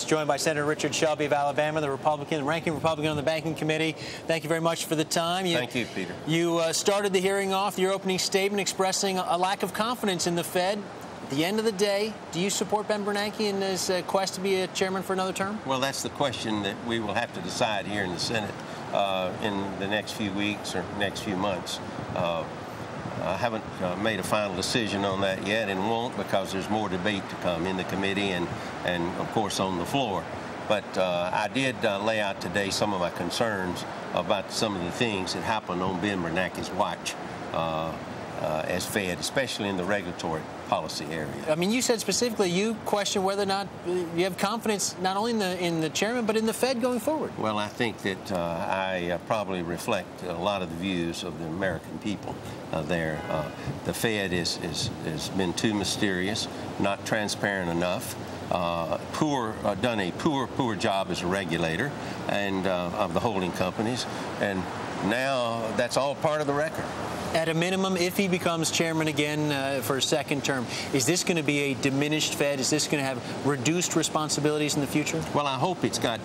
Joined by Senator Richard Shelby of Alabama, the ranking Republican on the Banking Committee. Thank you very much for the time. Thank you, Peter. You started the hearing off, your opening statement expressing a lack of confidence in the Fed. At the end of the day, do you support Ben Bernanke in his quest to be a chairman for another term? Well, that's the question that we will have to decide here in the Senate in the next few weeks or next few months. I haven't made a final decision on that yet and won't, because there's more debate to come in the committee and of course, on the floor. But I did lay out today some of my concerns about some of the things that happened on Ben Bernanke's watch as Fed, especially in the regulatory policy area. I mean, you said specifically you question whether or not you have confidence not only in the chairman but in the Fed going forward. Well, I think that I probably reflect a lot of the views of the American people there. The Fed has been too mysterious, not transparent enough. Done a poor job as a regulator and of the holding companies, and now that's all part of the record. At a minimum, if he becomes chairman again for a second term, is this going to be a diminished Fed? Is this going to have reduced responsibilities in the future? Well, I hope it's got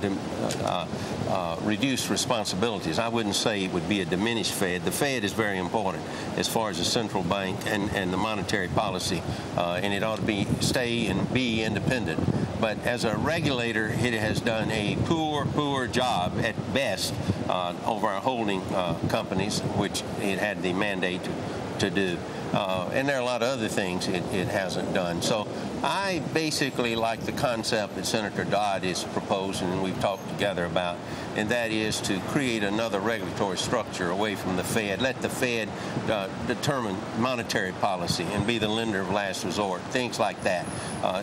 reduced responsibilities. I wouldn't say it would be a diminished Fed. The Fed is very important as far as the central bank and the monetary policy, and it ought to stay and be independent. But as a regulator, it has done a poor job at best over our holding companies, which it had the mandate to do. And there are a lot of other things it hasn't done. So I basically like the concept that Senator Dodd is proposing and we've talked together about, and that is to create another regulatory structure away from the Fed. Let the Fed determine monetary policy and be the lender of last resort, things like that.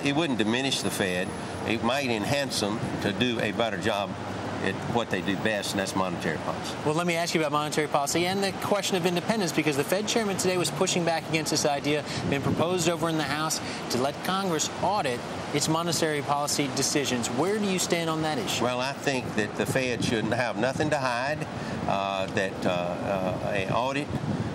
It wouldn't diminish the Fed. It might enhance them to do a better job at what they do best, and that's monetary policy. Well, let me ask you about monetary policy and the question of independence, because the Fed chairman today was pushing back against this idea, been proposed over in the House, to let Congress audit its monetary policy decisions. Where do you stand on that issue? Well, I think that the Fed shouldn't have nothing to hide, that an audit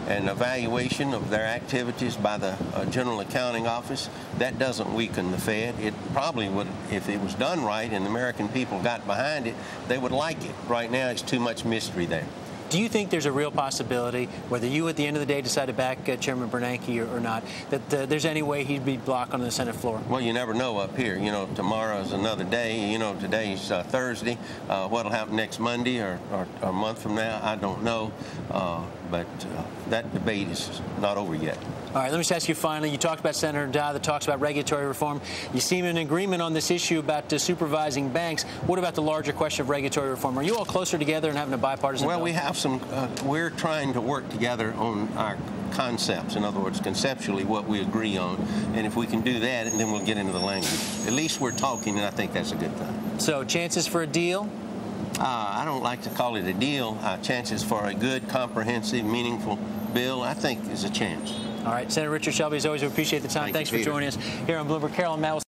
and evaluation of their activities by the General Accounting Office, that doesn't weaken the Fed. It probably would, if it was done right and the American people got behind it, they would like it. Right now, it's too much mystery there. Do you think there's a real possibility, whether you at the end of the day decide to back Chairman Bernanke or not, that there's any way he'd be blocked on the Senate floor? Well, you never know up here. You know, tomorrow is another day. You know, today's Thursday. What'll happen next Monday or a month from now, I don't know. But that debate is not over yet. All right, let me just ask you finally, you talked about Senator Dodd that talks about regulatory reform. You seem in agreement on this issue about supervising banks. What about the larger question of regulatory reform? Are you all closer together and having a bipartisan Well, bill? we have some, we're trying to work together on our concepts. In other words, conceptually what we agree on. And if we can do that, and then we'll get into the language. At least we're talking, and I think that's a good thing. So chances for a deal? I don't like to call it a deal. Chances for a good, comprehensive, meaningful bill, I think, is a chance. All right, Senator Richard Shelby, as always, we appreciate the time. Thanks for joining us here on Bloomberg. Carol and Matt.